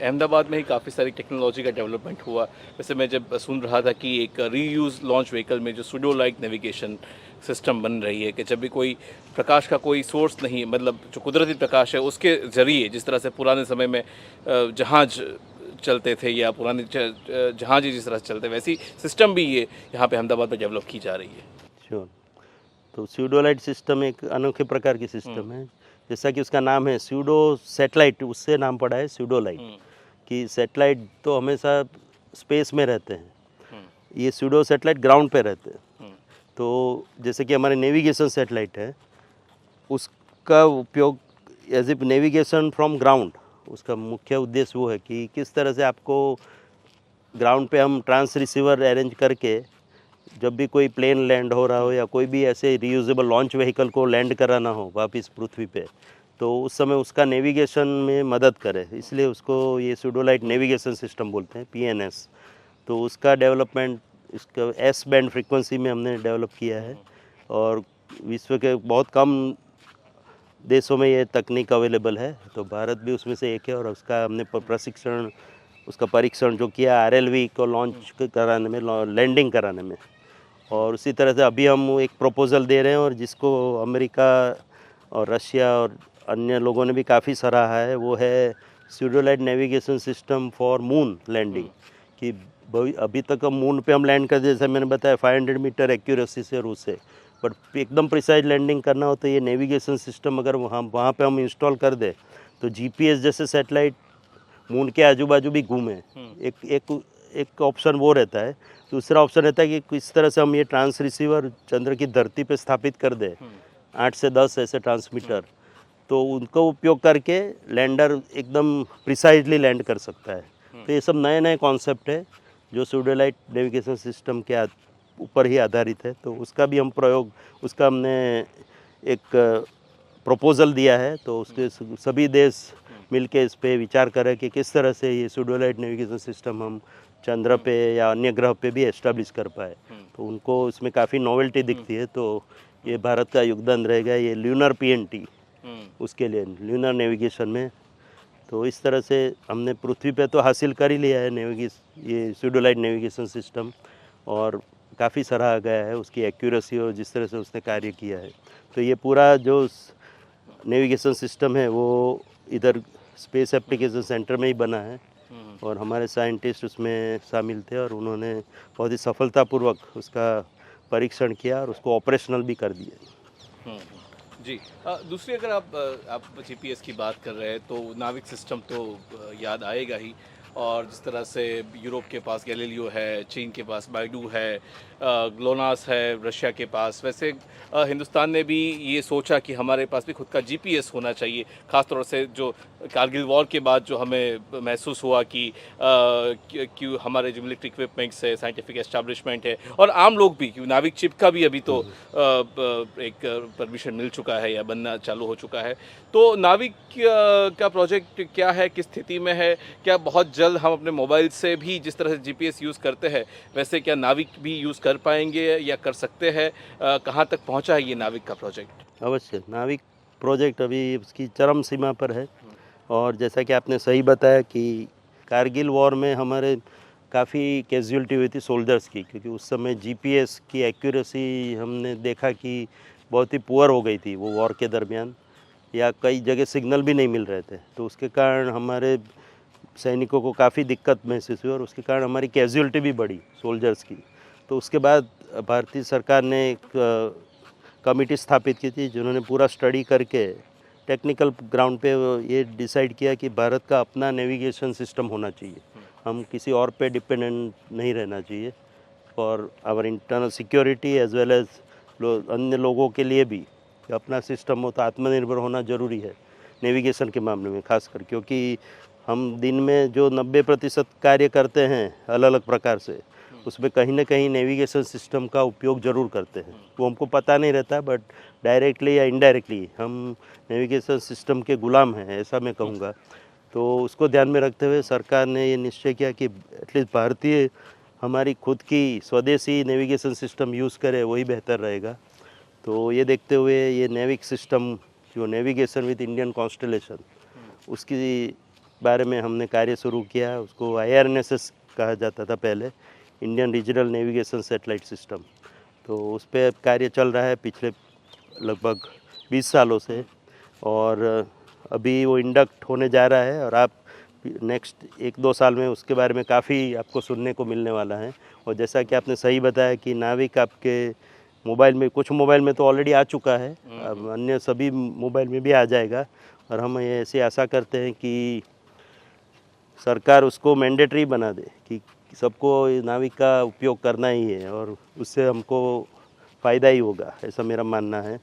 अहमदाबाद में ही काफ़ी सारी टेक्नोलॉजी का डेवलपमेंट हुआ। वैसे मैं जब सुन रहा था कि एक रीयूज़ लॉन्च व्हीकल में जो सूडो लाइट नेविगेशन सिस्टम बन रही है कि जब भी कोई प्रकाश का कोई सोर्स नहीं, मतलब जो कुदरती प्रकाश है उसके ज़रिए, जिस तरह से पुराने समय में जहाज़ चलते थे या पुराने जहाज़ जिस तरह से चलते, वैसी सिस्टम भी ये यहाँ पे अहमदाबाद में डेवलप की जा रही है। श्योर। तो स्यूडोलाइट सिस्टम एक अनोखे प्रकार की सिस्टम है। जैसा कि उसका नाम है स्यूडो सैटेलाइट, उससे नाम पड़ा है स्यूडोलाइट। कि सैटेलाइट तो हमेशा स्पेस में रहते हैं, ये स्यूडो सैटेलाइट ग्राउंड पे रहते हैं। तो जैसे कि हमारे नेविगेशन सैटेलाइट है, उसका उपयोग as a navigation from ground, उसका मुख्य उद्देश्य वो है कि किस तरह से आपको ग्राउंड पे हम ट्रांस रिसीवर अरेंज करके जब भी कोई प्लेन लैंड हो रहा हो या कोई भी ऐसे रीयूजेबल लॉन्च व्हीकल को लैंड कराना हो वापस पृथ्वी पे, तो उस समय उसका नेविगेशन में मदद करे, इसलिए उसको ये स्यूडोलाइट नेविगेशन सिस्टम बोलते हैं, पीएनएस। तो उसका डेवलपमेंट इसका एस बैंड फ्रीक्वेंसी में हमने डेवलप किया है और विश्व के बहुत कम देशों में ये तकनीक अवेलेबल है, तो भारत भी उसमें से एक है। और उसका हमने प्रशिक्षण, उसका परीक्षण जो किया आरएलवी को लॉन्च कराने में, लैंडिंग कराने में। और उसी तरह से अभी हम एक प्रपोज़ल दे रहे हैं और जिसको अमेरिका और रशिया और अन्य लोगों ने भी काफ़ी सराहा है, वो है pseudolite navigation system for moon landing. कि अभी तक हम मून पे हम लैंड कर, जैसे मैंने बताया 500 मीटर एक्यूरेसी से और उससे, बट एकदम प्रिसाइज लैंडिंग करना हो तो ये नेविगेशन सिस्टम अगर वहाँ पे हम इंस्टॉल कर दें तो जीपीएस जैसे सैटेलाइट मून के आजू बाजू भी घूमे। एक ऑप्शन वो रहता है। दूसरा ऑप्शन रहता है कि किस तरह से हम ये ट्रांस रिसीवर चंद्र की धरती पे स्थापित कर दें, 8 से 10 ऐसे ट्रांसमीटर, तो उनका उपयोग करके लैंडर एकदम प्रिसाइजली लैंड कर सकता है। तो ये सब नए नए कॉन्सेप्ट है जो स्यूडोलाइट नेविगेशन सिस्टम के ऊपर ही आधारित है। तो उसका भी हम प्रयोग, उसका हमने एक प्रपोज़ल दिया है, तो उसके सभी देश मिलके इस पे विचार करें कि किस तरह से ये स्यूडोलाइट नेविगेशन सिस्टम हम चंद्र पे या अन्य ग्रह पे भी एस्टेब्लिश कर पाए। तो उनको इसमें काफ़ी नोवेल्टी दिखती है, तो ये भारत का योगदान रहेगा ये ल्यूनर पीएनटी उसके लिए, ल्यूनर नेविगेशन में। तो इस तरह से हमने पृथ्वी पे तो हासिल कर ही लिया है ये स्यूडोलाइट नेविगेशन सिस्टम, और काफ़ी सराहा गया है उसकी एक्यूरेसी और जिस तरह से उसने कार्य किया है। तो ये पूरा जो नेविगेशन सिस्टम है वो इधर स्पेस एप्लीकेशन सेंटर में ही बना है और हमारे साइंटिस्ट उसमें शामिल थे और उन्होंने बहुत ही सफलतापूर्वक उसका परीक्षण किया और उसको ऑपरेशनल भी कर दिया। जी। दूसरी, अगर आप जीपीएस की बात कर रहे हैं तो नाविक सिस्टम तो याद आएगा ही। और जिस तरह से यूरोप के पास गैलीलियो है, चीन के पास बाइडू है, ग्लोनास है रशिया के पास, वैसे हिंदुस्तान ने भी ये सोचा कि हमारे पास भी खुद का जीपीएस होना चाहिए। ख़ासतौर से जो कारगिल वॉर के बाद जो हमें महसूस हुआ कि क्यों हमारे जो मिलिट्री इक्विपमेंट्स है, साइंटिफिक एस्टैब्लिशमेंट है और आम लोग भी, क्यों नाविक चिप का भी अभी तो एक परमिशन मिल चुका है या बनना चालू हो चुका है। तो नाविक का प्रोजेक्ट क्या है, किस स्थिति में है? क्या बहुत जल्द हम अपने मोबाइल से भी जिस तरह से जीपीएस यूज़ करते हैं वैसे क्या नाविक भी यूज़ कर पाएंगे या कर सकते हैं? कहाँ तक पहुँचा है ये नाविक का प्रोजेक्ट? अवश्य, नाविक प्रोजेक्ट अभी उसकी चरम सीमा पर है। और जैसा कि आपने सही बताया कि कारगिल वॉर में हमारे काफ़ी कैजुअलिटी हुई थी सोल्जर्स की, क्योंकि उस समय जीपीएस की एक्यूरेसी हमने देखा कि बहुत ही पुअर हो गई थी वो वॉर के दरमियान, या कई जगह सिग्नल भी नहीं मिल रहे थे। तो उसके कारण हमारे सैनिकों को काफ़ी दिक्कत महसूस हुई और उसके कारण हमारी कैजुअलिटी भी बढ़ी सोल्जर्स की। तो उसके बाद भारतीय सरकार ने एक कमिटी स्थापित की थी जिन्होंने पूरा स्टडी करके टेक्निकल ग्राउंड पे ये डिसाइड किया कि भारत का अपना नेविगेशन सिस्टम होना चाहिए, हम किसी और पे डिपेंडेंट नहीं रहना चाहिए। For our internal security as well as अन्य लोगों के लिए भी अपना सिस्टम हो, तो आत्मनिर्भर होना ज़रूरी है नेविगेशन के मामले में खासकर, क्योंकि हम दिन में जो 90% कार्य करते हैं अलग अलग प्रकार से, उसमें कहीं ना कहीं नेविगेशन सिस्टम का उपयोग ज़रूर करते हैं। वो हमको पता नहीं रहता, बट डायरेक्टली या इनडायरेक्टली हम नेविगेशन सिस्टम के गुलाम हैं, ऐसा मैं कहूँगा। तो उसको ध्यान में रखते हुए सरकार ने ये निश्चय किया कि एटलीस्ट भारतीय हमारी खुद की स्वदेशी नेविगेशन सिस्टम यूज़ करे, वही बेहतर रहेगा। तो ये देखते हुए ये नेविक सिस्टम जो नेविगेशन विद इंडियन कॉन्स्टलेशन, उसकी बारे में हमने कार्य शुरू किया। उसको IRNSS कहा जाता था पहले, Indian regional navigation satellite system. तो उस पर कार्य चल रहा है पिछले लगभग 20 सालों से, और अभी वो इंडक्ट होने जा रहा है, और आप नेक्स्ट 1-2 साल में उसके बारे में काफ़ी आपको सुनने को मिलने वाला है। और जैसा कि आपने सही बताया कि नाविक आपके मोबाइल में, कुछ मोबाइल में तो ऑलरेडी आ चुका है, अब अन्य सभी मोबाइल में भी आ जाएगा। और हम ये ऐसी आशा करते हैं कि सरकार उसको मैंडेटरी बना दे कि सबको नाविक का उपयोग करना ही है, और उससे हमको फ़ायदा ही होगा, ऐसा मेरा मानना है।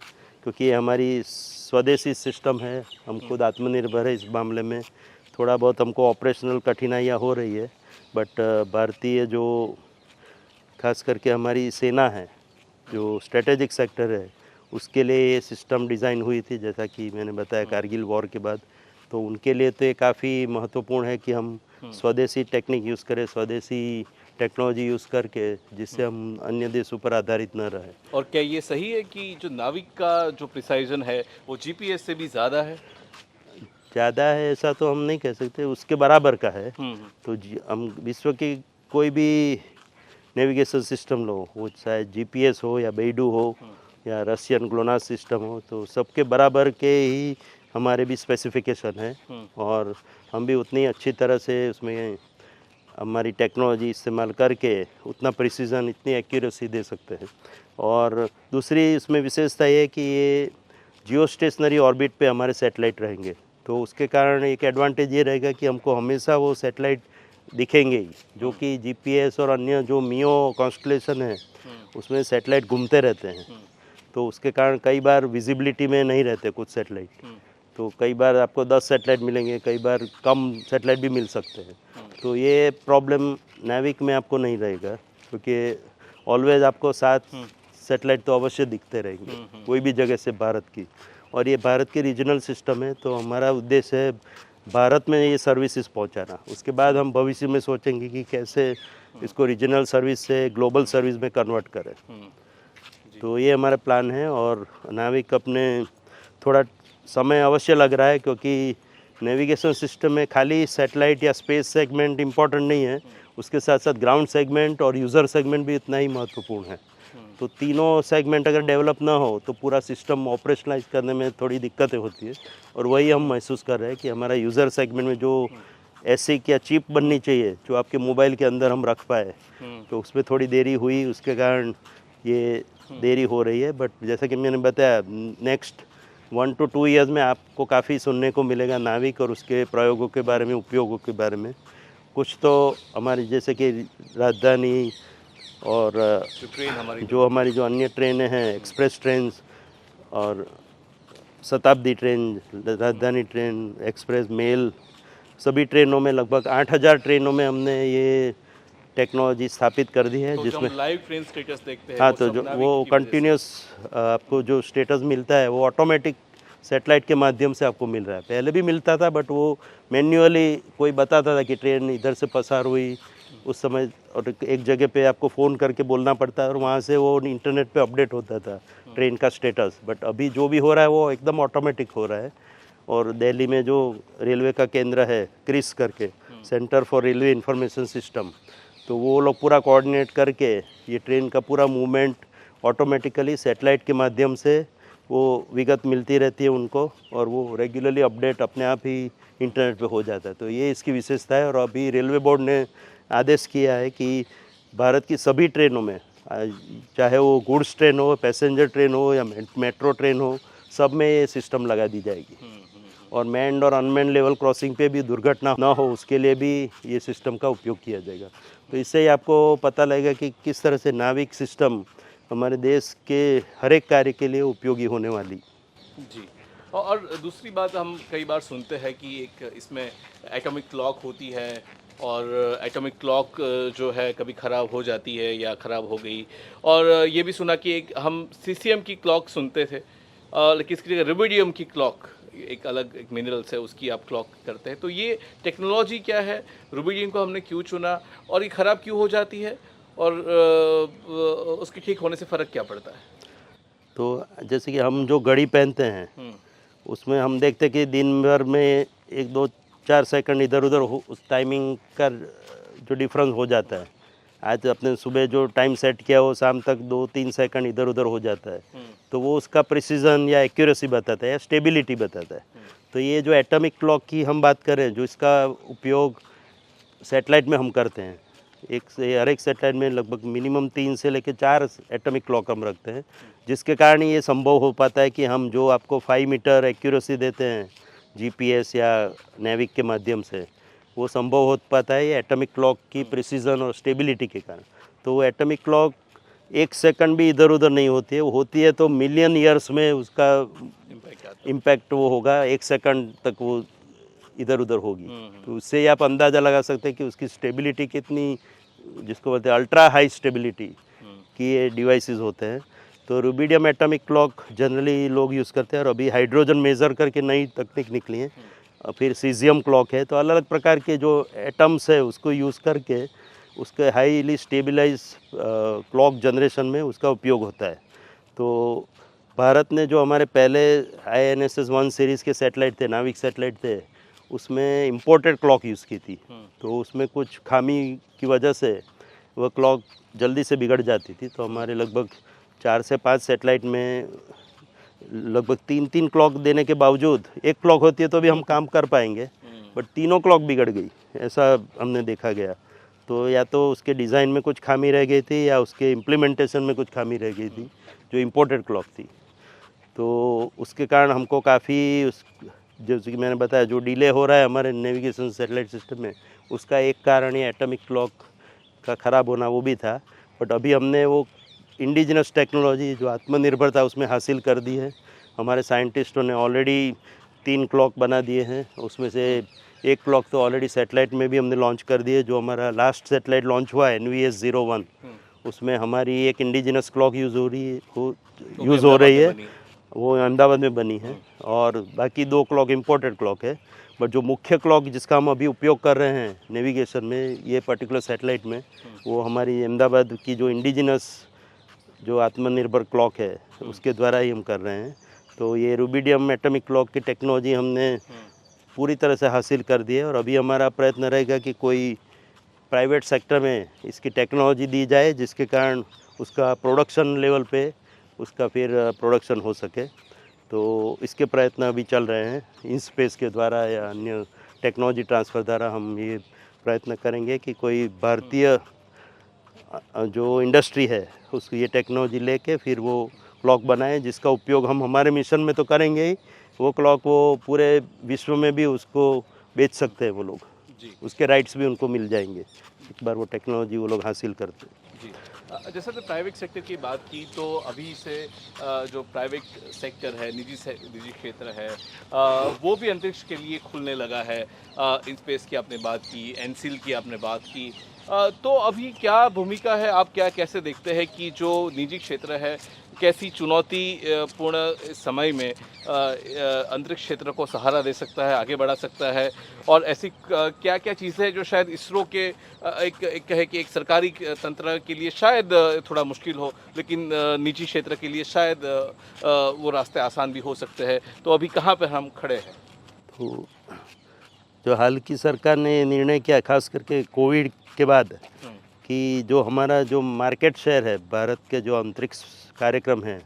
क्योंकि ये हमारी स्वदेशी सिस्टम है, हम खुद आत्मनिर्भर है इस मामले में। थोड़ा बहुत हमको ऑपरेशनल कठिनाइयाँ हो रही है, बट भारतीय जो खास करके हमारी सेना है, जो स्ट्रेटेजिक सेक्टर है, उसके लिए ये सिस्टम डिज़ाइन हुई थी, जैसा कि मैंने बताया कारगिल वॉर के बाद। तो उनके लिए तो ये काफ़ी महत्वपूर्ण है कि हम स्वदेशी टेक्निक यूज़ करें, स्वदेशी टेक्नोलॉजी यूज़ करके, जिससे हम अन्य देशों पर आधारित न रहें। और क्या ये सही है कि जो नाविक का जो प्रिसाइजन है वो जीपीएस से भी ज़्यादा है? ज़्यादा है ऐसा तो हम नहीं कह सकते, उसके बराबर का है। तो हम विश्व की कोई भी नेविगेशन सिस्टम लो, वो चाहे जीपीएस हो या बेइडू हो या रशियन ग्लोनास सिस्टम हो, तो सबके बराबर के ही हमारे भी स्पेसिफिकेशन है, और हम भी उतनी अच्छी तरह से उसमें हमारी टेक्नोलॉजी इस्तेमाल करके उतना प्रिसीजन, इतनी एक्यूरेसी दे सकते हैं। और दूसरी इसमें विशेषता ये है कि ये जियो स्टेशनरी ऑर्बिट पे हमारे सैटेलाइट रहेंगे, तो उसके कारण एक एडवांटेज ये रहेगा कि हमको हमेशा वो सैटेलाइट दिखेंगे ही, जो कि जीपीएस और अन्य जो मियो कॉन्स्टलेशन है उसमें सैटेलाइट घूमते रहते हैं। तो उसके कारण कई बार विजिबिलिटी में नहीं रहते कुछ सैटेलाइट, तो कई बार आपको 10 सैटेलाइट मिलेंगे, कई बार कम सैटेलाइट भी मिल सकते हैं। तो ये प्रॉब्लम नाविक में आपको नहीं रहेगा, क्योंकि ऑलवेज आपको 7 सैटेलाइट तो अवश्य दिखते रहेंगे कोई भी जगह से भारत की। और ये भारत की रीजनल सिस्टम है, तो हमारा उद्देश्य है भारत में ये सर्विसेज पहुंचाना। उसके बाद हम भविष्य में सोचेंगे कि कैसे इसको रीजनल सर्विस से ग्लोबल सर्विस में कन्वर्ट करें। तो ये हमारा प्लान है, और नाविक अपने थोड़ा समय अवश्य लग रहा है, क्योंकि नेविगेशन सिस्टम में खाली सैटेलाइट या स्पेस सेगमेंट इम्पॉर्टेंट नहीं है, उसके साथ साथ ग्राउंड सेगमेंट और यूज़र सेगमेंट भी इतना ही महत्वपूर्ण है। तो तीनों सेगमेंट अगर डेवलप ना हो तो पूरा सिस्टम ऑपरेशनलाइज करने में थोड़ी दिक्कतें होती है, और वही हम महसूस कर रहे हैं कि हमारा यूज़र सेगमेंट में जो ऐसी क्या चिप बननी चाहिए जो आपके मोबाइल के अंदर हम रख पाए, तो उसमें थोड़ी देरी हुई, उसके कारण ये देरी हो रही है। बट जैसा कि मैंने बताया, नेक्स्ट 1 to 2 ईयर्स में आपको काफ़ी सुनने को मिलेगा नाविक और उसके प्रयोगों के बारे में, उपयोगों के बारे में। कुछ तो हमारी जैसे कि राजधानी और जो हमारी जो अन्य ट्रेनें हैं, एक्सप्रेस ट्रेन और शताब्दी ट्रेन, राजधानी ट्रेन, एक्सप्रेस मेल, सभी ट्रेनों में लगभग 8000 ट्रेनों में हमने ये टेक्नोलॉजी स्थापित कर दी है, तो जिसमें लाइव ट्रेन स्टेटस देखते हैं। हाँ, तो जो वो कंटिन्यूस आपको जो स्टेटस मिलता है वो ऑटोमेटिक सैटेलाइट के माध्यम से आपको मिल रहा है। पहले भी मिलता था, बट वो मैन्युअली कोई बताता था कि ट्रेन इधर से पसार हुई उस समय, और एक जगह पे आपको फ़ोन करके बोलना पड़ता है, और वहाँ से वो इंटरनेट पे अपडेट होता था ट्रेन का स्टेटस। बट अभी जो भी हो रहा है वो एकदम ऑटोमेटिक हो रहा है। और दिल्ली में जो रेलवे का केंद्र है, क्रिस करके, centre for railway information system, तो वो लोग पूरा कोऑर्डिनेट करके ये ट्रेन का पूरा मूवमेंट ऑटोमेटिकली सैटेलाइट के माध्यम से वो विगत मिलती रहती है उनको, और वो रेगुलरली अपडेट अपने आप ही इंटरनेट पे हो जाता है। तो ये इसकी विशेषता है। और अभी रेलवे बोर्ड ने आदेश किया है कि भारत की सभी ट्रेनों में, चाहे वो गुड्स ट्रेन हो, पैसेंजर ट्रेन हो या मेट्रो ट्रेन हो, सब में ये सिस्टम लगा दी जाएगी। और मैन्ड और अनमैन्ड लेवल क्रॉसिंग पे भी दुर्घटना ना हो, उसके लिए भी ये सिस्टम का उपयोग किया जाएगा। तो इससे ही आपको पता लगेगा कि किस तरह से नाविक सिस्टम हमारे देश के हर एक कार्य के लिए उपयोगी होने वाली। जी। और दूसरी बात, हम कई बार सुनते हैं कि एक इसमें एटॉमिक क्लॉक होती है, और एटॉमिक क्लॉक जो है कभी ख़राब हो जाती है या ख़राब हो गई। और ये भी सुना कि एक हम सीसीएम की क्लॉक सुनते थे, लेकिन इसकी जगह रुबिडियम की क्लॉक, एक अलग एक मिनरल्स है, उसकी आप क्लॉक करते हैं। तो ये टेक्नोलॉजी क्या है, रुबिडियम को हमने क्यों चुना, और ये ख़राब क्यों हो जाती है, और उसके ठीक होने से फ़र्क क्या पड़ता है? तो जैसे कि हम जो घड़ी पहनते हैं उसमें हम देखते हैं कि दिन भर में 1-2 4 सेकंड इधर उधर उस टाइमिंग का जो डिफरेंस हो जाता है। आज अपने सुबह जो टाइम सेट किया वो शाम तक 2-3 सेकंड इधर उधर हो जाता है, तो वो उसका प्रिसीजन या एक्यूरेसी बताता है या स्टेबिलिटी बताता है। तो ये जो एटॉमिक क्लॉक की हम बात करें, जो इसका उपयोग सैटेलाइट में हम करते हैं, हर एक सैटेलाइट में लगभग मिनिमम 3 से लेकर 4 एटॉमिक क्लॉक हम रखते हैं, जिसके कारण ये संभव हो पाता है कि हम जो आपको 5 मीटर एक्यूरेसी देते हैं जीपीएस या नेविक के माध्यम से, वो संभव हो पाता है ये एटॉमिक क्लॉक की प्रिसीजन और स्टेबिलिटी के कारण। तो वो एटॉमिक क्लॉक 1 सेकंड भी इधर उधर नहीं होती है, वो होती है तो मिलियन ईयर्स में उसका इम्पैक्ट वो होगा, 1 सेकंड तक वो इधर उधर होगी। तो उससे आप अंदाज़ा लगा सकते हैं कि उसकी स्टेबिलिटी कितनी, जिसको बोलते हैं अल्ट्रा हाई स्टेबिलिटी की ये डिवाइसेस होते हैं। तो रुबिडियम एटॉमिक क्लॉक जनरली लोग यूज़ करते हैं, और अभी हाइड्रोजन मेज़र करके नई तकनीक निकली है, और फिर सीजियम क्लॉक है। तो अलग अलग प्रकार के जो एटम्स है उसको यूज़ करके उसके हाईली स्टेबलाइज क्लॉक जनरेशन में उसका उपयोग होता है। तो भारत ने जो हमारे पहले INSS 1 सीरीज़ के सैटेलाइट थे, नाविक सैटेलाइट थे, उसमें इम्पोर्टेड क्लॉक यूज़ की थी। तो उसमें कुछ खामी की वजह से वह क्लॉक जल्दी से बिगड़ जाती थी। तो हमारे लगभग 4 से 5 सैटेलाइट में लगभग 3-3 क्लॉक देने के बावजूद, एक क्लॉक होती है तो भी हम काम कर पाएंगे, बट तीनों क्लॉक बिगड़ गई, ऐसा हमने देखा गया। तो या तो उसके डिज़ाइन में कुछ खामी रह गई थी, या उसके इम्प्लीमेंटेशन में कुछ खामी रह गई थी, जो इम्पोर्टेड क्लॉक थी। तो उसके कारण हमको काफ़ी जैसे कि मैंने बताया, जो डिले हो रहा है हमारे नेविगेशन सैटेलाइट सिस्टम में, उसका एक कारण ये एटॉमिक क्लॉक का ख़राब होना वो भी था। बट अभी हमने वो इंडिजिनस टेक्नोलॉजी जो आत्मनिर्भरता उसमें हासिल कर दी है। हमारे साइंटिस्टों ने ऑलरेडी 3 क्लॉक बना दिए हैं, उसमें से एक क्लॉक तो ऑलरेडी सैटेलाइट में भी हमने लॉन्च कर दिए। जो हमारा लास्ट सैटेलाइट लॉन्च हुआ है NVS 01, उसमें हमारी एक इंडिजिनस क्लॉक यूज़ हो रही है, वो अहमदाबाद में बनी है, और बाकी 2 क्लॉक इम्पोर्टेड क्लॉक है। बट जो मुख्य क्लॉक जिसका हम अभी उपयोग कर रहे हैं नेविगेशन में, ये पर्टिकुलर सैटेलाइट में, वो हमारी अहमदाबाद की जो इंडिजिनस जो आत्मनिर्भर क्लॉक है उसके द्वारा ही हम कर रहे हैं। तो ये रुबिडियम एटॉमिक क्लॉक की टेक्नोलॉजी हमने पूरी तरह से हासिल कर दी है, और अभी हमारा प्रयत्न रहेगा कि कोई प्राइवेट सेक्टर में इसकी टेक्नोलॉजी दी जाए, जिसके कारण उसका प्रोडक्शन लेवल पे उसका फिर प्रोडक्शन हो सके। तो इसके प्रयत्न अभी चल रहे हैं, IN-SPACe के द्वारा या अन्य टेक्नोलॉजी ट्रांसफ़र द्वारा हम ये प्रयत्न करेंगे कि कोई भारतीय जो इंडस्ट्री है उसको ये टेक्नोलॉजी लेके फिर वो क्लॉक बनाए, जिसका उपयोग हम हमारे मिशन में तो करेंगे ही, वो क्लॉक वो पूरे विश्व में भी उसको बेच सकते हैं वो लोग जी। उसके राइट्स भी उनको मिल जाएंगे एक बार वो टेक्नोलॉजी वो लोग हासिल करते हैं जी। जैसा तो प्राइवेट सेक्टर की बात की, तो अभी से जो प्राइवेट सेक्टर है, निजी क्षेत्र है, वो भी अंतरिक्ष के लिए खुलने लगा है। IN-SPACe की आपने बात की, एनसील की आपने बात की, तो अभी क्या भूमिका है, आप कैसे देखते हैं कि जो निजी क्षेत्र है कैसी चुनौती पूर्ण समय में अंतरिक्ष क्षेत्र को सहारा दे सकता है, आगे बढ़ा सकता है, और ऐसी क्या क्या चीज़ें हैं जो शायद इसरो के एक कहे कि एक सरकारी तंत्र के लिए शायद थोड़ा मुश्किल हो, लेकिन निजी क्षेत्र के लिए शायद वो रास्ते आसान भी हो सकते हैं। तो अभी कहाँ पर हम खड़े हैं? तो जो हाल की सरकार ने निर्णय किया, खास करके कोविड के बाद, कि जो हमारा जो मार्केट शेयर है भारत के जो अंतरिक्ष कार्यक्रम है,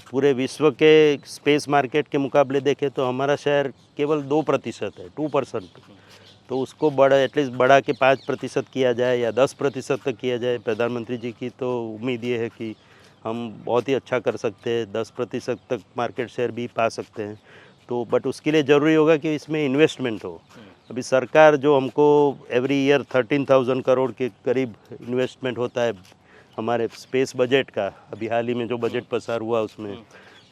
पूरे विश्व के स्पेस मार्केट के मुकाबले देखें तो हमारा शेयर केवल 2% है, 2%। तो उसको एटलीस्ट बढ़ा के 5% किया जाए या 10% तक किया जाए। प्रधानमंत्री जी की तो उम्मीद ये है कि हम बहुत ही अच्छा कर सकते हैं, 10% तक मार्केट शेयर भी पा सकते हैं। तो बट उसके लिए ज़रूरी होगा कि इसमें इन्वेस्टमेंट हो। अभी सरकार जो हमको एवरी ईयर 13,000 करोड़ के करीब इन्वेस्टमेंट होता है हमारे स्पेस बजट का, अभी हाल ही में जो बजट पसार हुआ उसमें,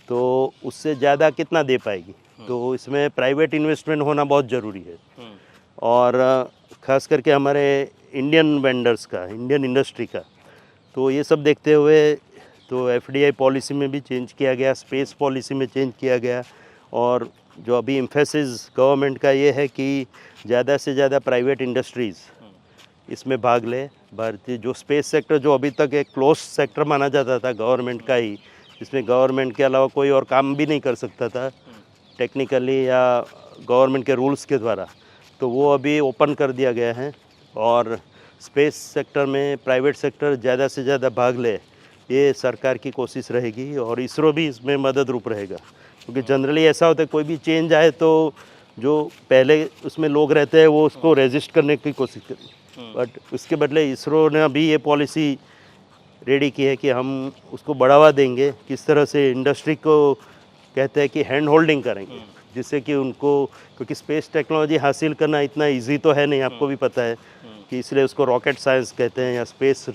तो उससे ज़्यादा कितना दे पाएगी। तो इसमें प्राइवेट इन्वेस्टमेंट होना बहुत ज़रूरी है, और ख़ास करके हमारे इंडियन वेंडर्स का, इंडियन इंडस्ट्री का। तो ये सब देखते हुए तो FDI पॉलिसी में भी चेंज किया गया, स्पेस पॉलिसी में चेंज किया गया, और जो अभी एम्फेसिस गवर्नमेंट का ये है कि ज़्यादा से ज़्यादा प्राइवेट इंडस्ट्रीज़ इसमें भाग ले। भारतीय जो स्पेस सेक्टर जो अभी तक एक क्लोज सेक्टर माना जाता था गवर्नमेंट का ही, जिसमें गवर्नमेंट के अलावा कोई और काम भी नहीं कर सकता था टेक्निकली या गवर्नमेंट के रूल्स के द्वारा, तो वो अभी ओपन कर दिया गया है और स्पेस सेक्टर में प्राइवेट सेक्टर ज़्यादा से ज़्यादा भाग ले, ये सरकार की कोशिश रहेगी और इसरो भी इसमें मदद रूप रहेगा। क्योंकि जनरली ऐसा होता है कोई भी चेंज आए तो जो पहले उसमें लोग रहते हैं वो उसको रेजिस्ट करने की कोशिश करें, बट उसके बदले इसरो ने अभी ये पॉलिसी रेडी की है कि हम उसको बढ़ावा देंगे। किस तरह से इंडस्ट्री को कहते हैं कि हैंड होल्डिंग करेंगे, जिससे कि उनको, क्योंकि स्पेस टेक्नोलॉजी हासिल करना इतना इजी तो है नहीं, आपको भी पता है कि इसलिए उसको रॉकेट साइंस कहते हैं या स्पेस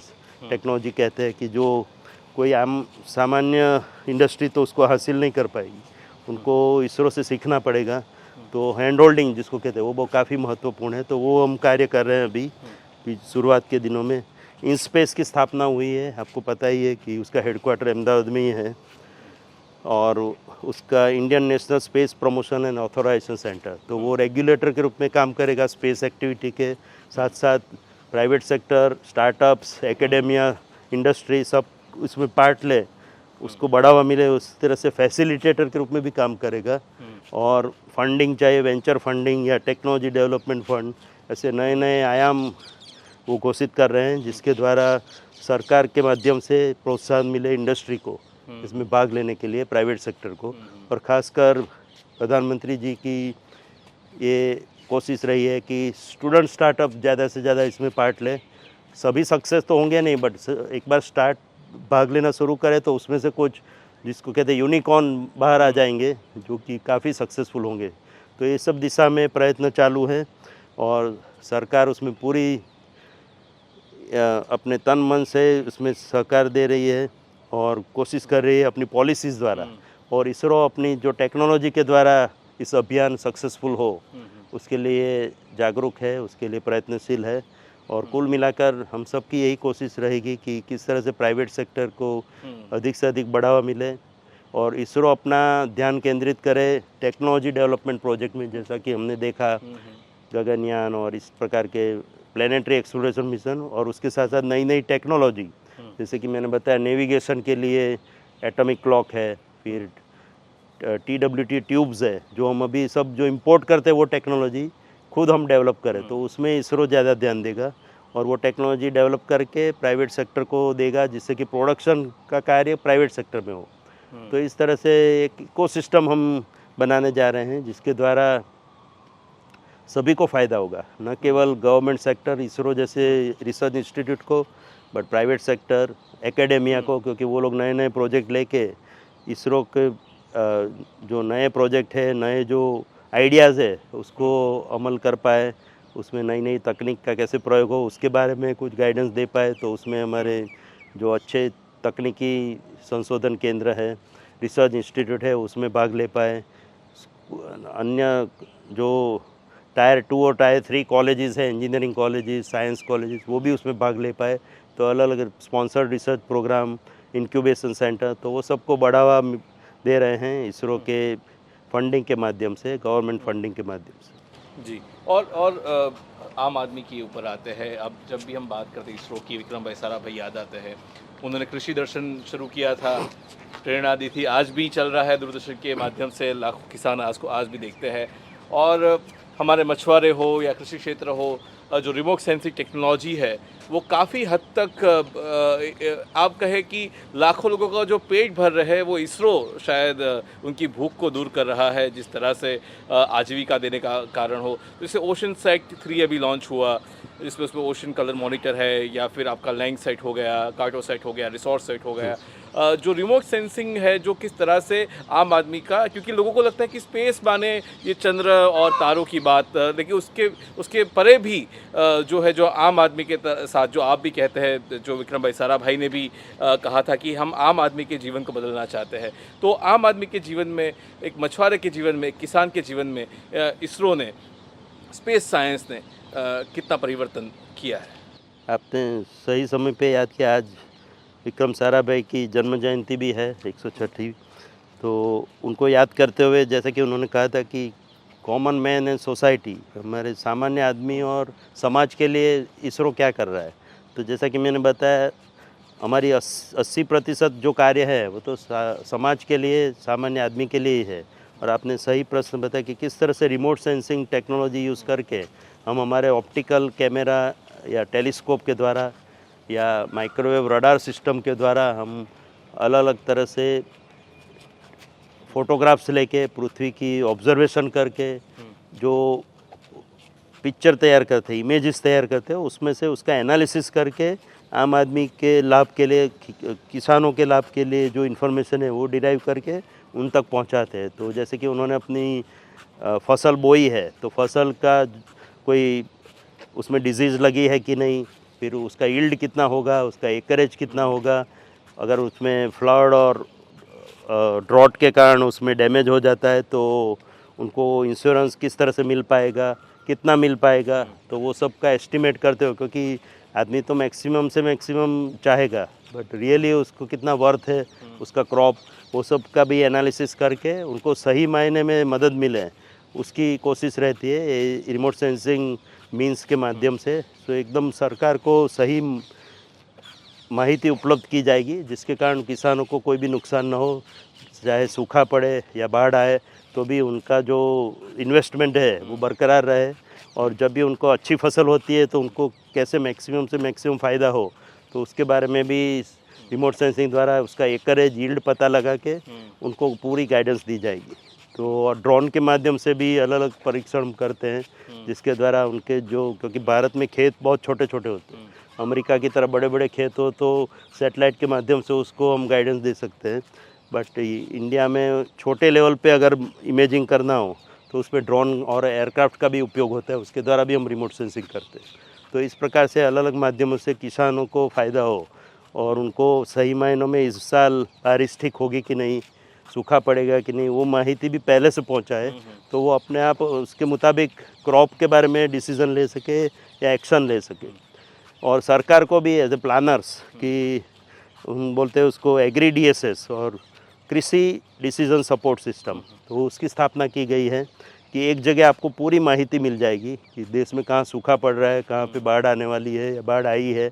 टेक्नोलॉजी कहते हैं, कि जो कोई आम सामान्य इंडस्ट्री तो उसको हासिल नहीं कर पाएगी, उनको इसरो से सीखना पड़ेगा। तो हैंड होल्डिंग जिसको कहते हैं वो काफ़ी महत्वपूर्ण है। तो वो हम कार्य कर रहे हैं अभी कि शुरुआत के दिनों में इन स्पेस की स्थापना हुई है। आपको पता ही है कि उसका हेडक्वार्टर अहमदाबाद में ही है और उसका Indian National Space Promotion and Authorisation Centre, तो वो रेगुलेटर के रूप में काम करेगा स्पेस एक्टिविटी के साथ साथ। Private sector, startups, academia, industry सब उसमें पार्ट ले, उसको बढ़ावा मिले, उस तरह से फैसिलिटेटर के रूप में भी काम करेगा। और फंडिंग, चाहे वेंचर फंडिंग या टेक्नोलॉजी डेवलपमेंट फंड, ऐसे नए नए आयाम वो घोषित कर रहे हैं, जिसके द्वारा सरकार के माध्यम से प्रोत्साहन मिले इंडस्ट्री को इसमें भाग लेने के लिए, प्राइवेट सेक्टर को। और ख़ासकर प्रधानमंत्री जी की ये कोशिश रही है कि स्टूडेंट स्टार्टअप ज़्यादा से ज़्यादा इसमें पार्ट ले। सभी सक्सेस तो होंगे नहीं, बट एक बार भाग लेना शुरू करें तो उसमें से कुछ, जिसको कहते हैं यूनिकॉर्न, बाहर आ जाएंगे, जो कि काफ़ी सक्सेसफुल होंगे। तो ये सब दिशा में प्रयत्न चालू है और सरकार उसमें पूरी अपने तन मन से उसमें सहकार दे रही है और कोशिश कर रही है अपनी पॉलिसीज़ द्वारा। और इसरो अपनी जो टेक्नोलॉजी के द्वारा इस अभियान सक्सेसफुल हो उसके लिए जागरूक है, उसके लिए प्रयत्नशील है। और कुल मिलाकर हम सब की यही कोशिश रहेगी कि किस तरह से प्राइवेट सेक्टर को अधिक से अधिक बढ़ावा मिले और इसरो अपना ध्यान केंद्रित करे टेक्नोलॉजी डेवलपमेंट प्रोजेक्ट में, जैसा कि हमने देखा गगनयान और इस प्रकार के प्लानिटरी एक्सप्लोरेशन मिशन, और उसके साथ साथ नई नई टेक्नोलॉजी, जैसे कि मैंने बताया नेविगेशन के लिए एटॉमिक क्लॉक है, फिर TWT ट्यूब्स है, जो हम अभी सब जो इंपोर्ट करते हैं वो टेक्नोलॉजी खुद हम डेवलप करें, तो उसमें इसरो ज़्यादा ध्यान देगा और वो टेक्नोलॉजी डेवलप करके प्राइवेट सेक्टर को देगा, जिससे कि प्रोडक्शन का कार्य प्राइवेट सेक्टर में हो। तो इस तरह से एक इकोसिस्टम हम बनाने जा रहे हैं, जिसके द्वारा सभी को फ़ायदा होगा, न केवल गवर्नमेंट सेक्टर इसरो जैसे रिसर्च इंस्टीट्यूट को, बट प्राइवेट सेक्टर, एकेडेमिया को, क्योंकि वो लोग नए नए प्रोजेक्ट लेके इसरो के जो नए प्रोजेक्ट है, नए जो आइडियाज़ है उसको अमल कर पाए, उसमें नई नई तकनीक का कैसे प्रयोग हो उसके बारे में कुछ गाइडेंस दे पाए। तो उसमें हमारे जो अच्छे तकनीकी संशोधन केंद्र है, रिसर्च इंस्टीट्यूट है, उसमें भाग ले पाए। अन्य जो टायर 2 और टायर 3 कॉलेजेस हैं, इंजीनियरिंग कॉलेजेस, साइंस कॉलेजेस, वो भी उसमें भाग ले पाए। तो अलग अलग sponsored research programme, incubation centre, तो वो सबको बढ़ावा दे रहे हैं इसरो के फंडिंग के माध्यम से, गवर्नमेंट फंडिंग के माध्यम से। जी। और आम आदमी के ऊपर आते हैं। अब जब भी हम बात करते हैं इसरो की, विक्रम भाई साराभाई याद आते हैं। उन्होंने कृषि दर्शन शुरू किया था, प्रेरणा दी थी, आज भी चल रहा है दूरदर्शन के माध्यम से, लाखों किसान आज भी देखते हैं। और हमारे मछुआरे हो या कृषि क्षेत्र हो, जो रिमोट सेंसिंग टेक्नोलॉजी है वो काफ़ी हद तक आप कहें कि लाखों लोगों का जो पेट भर रहे है वो इसरो शायद उनकी भूख को दूर कर रहा है, जिस तरह से आजीविका देने का कारण हो। जैसे ओशन साइट 3 अभी लॉन्च हुआ, जिसमें उसमें ओशन कलर मॉनिटर है, या फिर आपका लैंग साइट हो गया, कार्टो साइट हो गया, रिसोर्स साइट हो गया। जो रिमोट सेंसिंग है, जो किस तरह से आम आदमी का, क्योंकि लोगों को लगता है कि स्पेस माने ये चंद्र और तारों की बात, लेकिन उसके परे भी जो है, जो आम आदमी के साथ, जो आप भी कहते हैं, जो विक्रम भाई साराभाई ने भी कहा था कि हम आम आदमी के जीवन को बदलना चाहते हैं। तो आम आदमी के जीवन में, एक मछुआरे के जीवन में, एक किसान के जीवन में इसरो ने, स्पेस साइंस ने कितना परिवर्तन किया है। आपने सही समय पे याद किया, आज विक्रम साराभाई की जन्म जयंती भी है 106वीं। तो उनको याद करते हुए, जैसा कि उन्होंने कहा था कि कॉमन मैन एंड सोसाइटी, हमारे सामान्य आदमी और समाज के लिए इसरो क्या कर रहा है। तो जैसा कि मैंने बताया, हमारी 80% जो कार्य है वो तो समाज के लिए, सामान्य आदमी के लिए ही है। और आपने सही प्रश्न बताया कि किस तरह से रिमोट सेंसिंग टेक्नोलॉजी यूज़ करके हम हमारे ऑप्टिकल कैमरा या टेलीस्कोप के द्वारा या माइक्रोवेव रडार सिस्टम के द्वारा हम अलग अलग तरह से फ़ोटोग्राफ्स लेके पृथ्वी की ऑब्जर्वेशन करके जो पिक्चर तैयार करते हैं, इमेजेस तैयार करते हैं, उसमें से उसका एनालिसिस करके आम आदमी के लाभ के लिए, किसानों के लाभ के लिए जो इन्फॉर्मेशन है वो डिराइव करके उन तक पहुंचाते हैं। तो जैसे कि उन्होंने अपनी फसल बोई है तो फसल का कोई उसमें डिजीज़ लगी है कि नहीं, फिर उसका यील्ड कितना होगा, उसका एकरेज कितना होगा, अगर उसमें फ्लड और ड्रॉट के कारण उसमें डैमेज हो जाता है तो उनको इंश्योरेंस किस तरह से मिल पाएगा, कितना मिल पाएगा, तो वो सब का एस्टिमेट करते हो। क्योंकि आदमी तो मैक्सिमम से मैक्सिमम चाहेगा, बट रियली उसको कितना वर्थ है उसका क्रॉप, वो सब का भी एनालिसिस करके उनको सही मायने में मदद मिले उसकी कोशिश रहती है ये रिमोट सेंसिंग मीन्स के माध्यम से। तो एकदम सरकार को सही माहिती उपलब्ध की जाएगी जिसके कारण किसानों को कोई भी नुकसान ना हो, चाहे सूखा पड़े या बाढ़ आए तो भी उनका जो इन्वेस्टमेंट है वो बरकरार रहे, और जब भी उनको अच्छी फसल होती है तो उनको कैसे मैक्सिमम से मैक्सिमम फ़ायदा हो, तो उसके बारे में भी रिमोट सेंसिंग द्वारा उसका एकरेज यील्ड पता लगा के उनको पूरी गाइडेंस दी जाएगी। तो और ड्रोन के माध्यम से भी अलग अलग परीक्षण करते हैं जिसके द्वारा उनके जो, क्योंकि भारत में खेत बहुत छोटे छोटे होते हैं, अमेरिका की तरह बड़े बड़े खेत हो तो सैटेलाइट के माध्यम से उसको हम गाइडेंस दे सकते हैं, बट इंडिया में छोटे लेवल पे अगर इमेजिंग करना हो तो उसमें ड्रोन और एयरक्राफ्ट का भी उपयोग होता है, उसके द्वारा भी हम रिमोट सेंसिंग करते हैं। तो इस प्रकार से अलग अलग माध्यमों से किसानों को फ़ायदा हो और उनको सही मायनों में इस साल बारिश ठीक होगी कि नहीं, सूखा पड़ेगा कि नहीं, वो माहिती भी पहले से पहुंचाए तो वो अपने आप उसके मुताबिक क्रॉप के बारे में डिसीज़न ले सके या एक्शन ले सके। और सरकार को भी एज ए प्लानर्स कि हम बोलते हैं उसको एग्री DSS और कृषि डिसीजन सपोर्ट सिस्टम, तो उसकी स्थापना की गई है कि एक जगह आपको पूरी माहिती मिल जाएगी कि देश में कहाँ सूखा पड़ रहा है, कहाँ पे बाढ़ आने वाली है या बाढ़ आई है,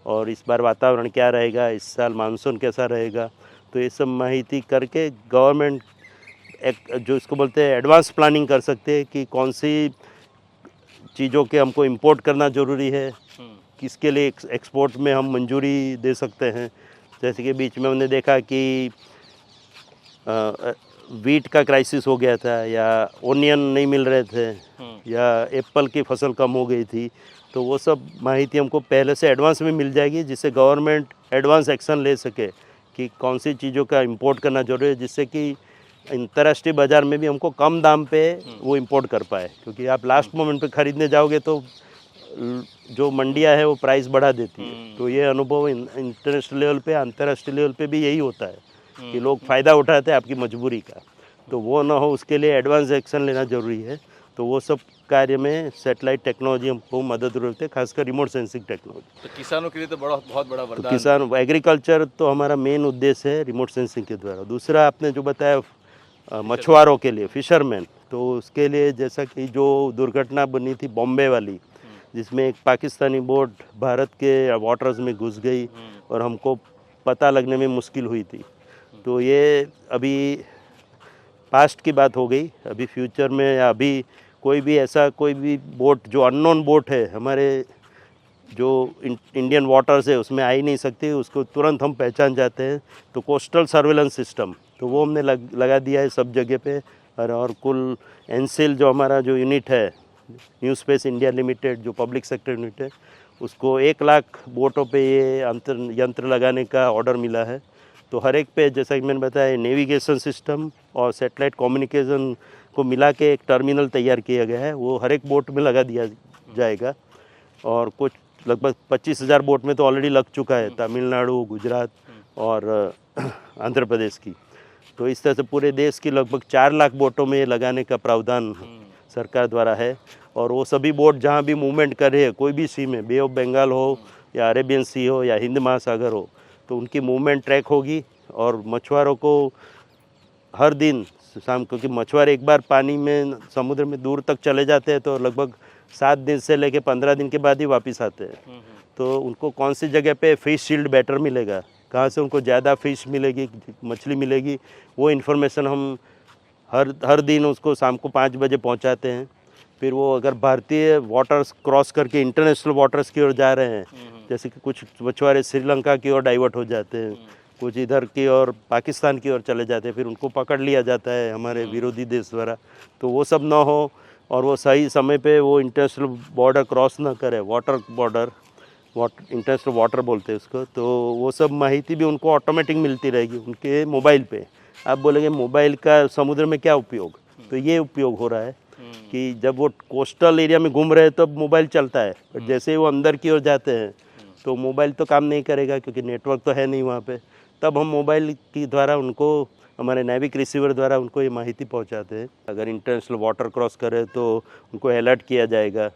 और इस बार वातावरण क्या रहेगा, इस साल मानसून कैसा रहेगा। तो ये सब माहिती करके गवर्नमेंट एक जो इसको बोलते हैं एडवांस प्लानिंग कर सकते हैं कि कौन सी चीज़ों के हमको इंपोर्ट करना ज़रूरी है, किसके लिए एक्सपोर्ट में हम मंजूरी दे सकते हैं। जैसे कि बीच में हमने देखा कि वीट का क्राइसिस हो गया था या ओनियन नहीं मिल रहे थे या एप्पल की फसल कम हो गई थी, तो वो सब माहिती हमको पहले से एडवांस में मिल जाएगी जिससे गवर्नमेंट एडवांस एक्शन ले सके कि कौन सी चीज़ों का इंपोर्ट करना जरूरी है, जिससे कि अंतर्राष्ट्रीय बाज़ार में भी हमको कम दाम पे वो इंपोर्ट कर पाए। क्योंकि आप लास्ट मोमेंट पे ख़रीदने जाओगे तो जो मंडियां है वो प्राइस बढ़ा देती है। तो ये अनुभव इंटरनेशनल लेवल पे, अंतर्राष्ट्रीय लेवल पे भी यही होता है कि लोग फ़ायदा उठाते हैं आपकी मजबूरी का, तो वो ना हो उसके लिए एडवांस एक्शन लेना ज़रूरी है। तो वो सब कार्य में सैटेलाइट टेक्नोलॉजी हमको मदद ज़रूरत है, खासकर रिमोट सेंसिंग टेक्नोलॉजी। तो किसानों के लिए तो बहुत बड़ा तो वरदान। किसान एग्रीकल्चर तो हमारा मेन उद्देश्य है रिमोट सेंसिंग के द्वारा। दूसरा आपने जो बताया मछुआरों के लिए, फिशरमैन, तो उसके लिए जैसा कि जो दुर्घटना बनी थी बॉम्बे वाली, जिसमें एक पाकिस्तानी बोट भारत के वाटर्स में घुस गई और हमको पता लगने में मुश्किल हुई थी, तो ये अभी पास्ट की बात हो गई। अभी फ्यूचर में या अभी कोई भी ऐसा कोई भी बोट जो अननोन बोट है हमारे जो इंडियन वाटर्स है उसमें आ ही नहीं सकती, उसको तुरंत हम पहचान जाते हैं। तो कोस्टल सर्वेलेंस सिस्टम तो वो हमने लगा दिया है सब जगह पे। और कुल एनसिल जो हमारा जो यूनिट है, न्यू स्पेस इंडिया लिमिटेड, जो पब्लिक सेक्टर यूनिट है, उसको 1 लाख बोटों पे ये यंत्र लगाने का ऑर्डर मिला है। तो हर एक पे, जैसा कि मैंने बताया, नेविगेशन सिस्टम और सैटेलाइट कम्युनिकेशन को मिला के एक टर्मिनल तैयार किया गया है, वो हर एक बोट में लगा दिया जाएगा। और कुछ लगभग 25,000 बोट में तो ऑलरेडी लग चुका है, तमिलनाडु, गुजरात और आंध्र प्रदेश की। तो इस तरह से पूरे देश की लगभग 4 लाख बोटों में ये लगाने का प्रावधान सरकार द्वारा है। और वो सभी बोट जहाँ भी मूवमेंट कर रहे हैं, कोई भी सी में, बे ऑफ बंगाल हो या अरेबियन सी हो या हिंद महासागर हो, तो उनकी मूवमेंट ट्रैक होगी। और मछुआरों को हर दिन शाम, क्योंकि मछुआरे एक बार पानी में समुद्र में दूर तक चले जाते हैं तो लगभग 7 दिन से लेकर 15 दिन के बाद ही वापस आते हैं। तो उनको कौन सी जगह पे फिश शील्ड बेटर मिलेगा, कहाँ से उनको ज़्यादा फिश मिलेगी, मछली मिलेगी, वो इन्फॉर्मेशन हम हर दिन उसको शाम को 5 बजे पहुंचाते हैं। फिर वो अगर भारतीय वाटर्स क्रॉस करके इंटरनेशनल वाटर्स की ओर जा रहे हैं, जैसे कि कुछ मछुआरे श्रीलंका की ओर डाइवर्ट हो जाते हैं, कुछ इधर की ओर पाकिस्तान की ओर चले जाते हैं, फिर उनको पकड़ लिया जाता है हमारे विरोधी देश द्वारा। तो वो सब ना हो और वो सही समय पे वो इंटरनेशनल बॉर्डर क्रॉस ना करे, इंटरनेशनल वाटर बोलते हैं उसको, तो वो सब माहिती भी उनको ऑटोमेटिक मिलती रहेगी उनके मोबाइल पे। आप बोलेंगे मोबाइल का समुद्र में क्या उपयोग, तो ये उपयोग हो रहा है कि जब वो कोस्टल एरिया में घूम रहे हैं तब मोबाइल चलता है, पर जैसे ही वो अंदर की ओर जाते हैं तो मोबाइल तो काम नहीं करेगा क्योंकि नेटवर्क तो है नहीं वहाँ पे। तब हम मोबाइल की द्वारा उनको, हमारे नेविक रिसीवर द्वारा उनको ये माहिती पहुँचाते हैं। अगर इंटरनेशनल वाटर क्रॉस करे तो उनको अलर्ट किया जाएगा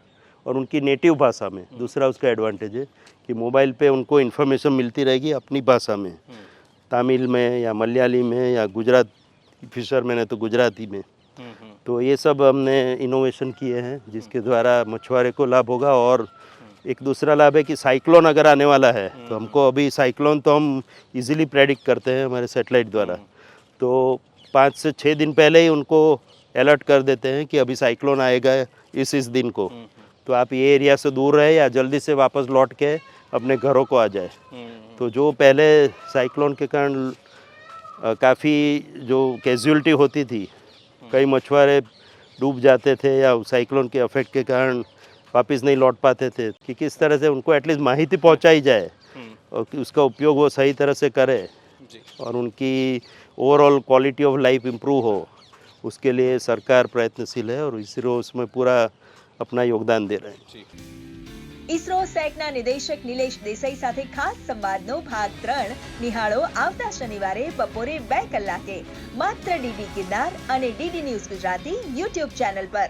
और उनकी नेटिव भाषा में। दूसरा उसका एडवांटेज है कि मोबाइल पे उनको इन्फॉर्मेशन मिलती रहेगी अपनी भाषा में, तमिल में या मलयाली में या गुजरात फिशरमैन है तो गुजराती में। तो ये सब हमने इनोवेशन किए हैं जिसके द्वारा मछुआरे को लाभ होगा। और एक दूसरा लाभ है कि साइक्लोन अगर आने वाला है तो हमको अभी साइक्लोन तो हम इजीली प्रेडिक्ट करते हैं हमारे सैटेलाइट द्वारा, तो 5 से 6 दिन पहले ही उनको अलर्ट कर देते हैं कि अभी साइक्लोन आएगा इस दिन को, तो आप ये एरिया से दूर रहे या जल्दी से वापस लौट के अपने घरों को आ जाए। तो जो पहले साइक्लोन के कारण काफ़ी जो कैजुअलिटी होती थी, कई मछुआरे डूब जाते थे या साइक्लोन के इफेक्ट के कारण वापस नहीं लौट पाते थे, कि किस तरह से उनको एटलीस्ट माहिती पहुंचाई जाए और कि उसका उपयोग वो सही तरह से करे और उनकी overall quality of life improve हो, उसके लिए सरकार प्रयत्नशील है और इसरो उसमें पूरा अपना योगदान दे रहे हैं। ઇસરો સેકના નિદેશક નિલેશ દેસાઈ સાથે ખાસ સંવાદનો ભાગ 3 નિહાળો આવતા શનિવારે બપોરે 2 કલાકે માત્ર ડીડી કિરદાર અને DD news Gujarati YouTube channel પર।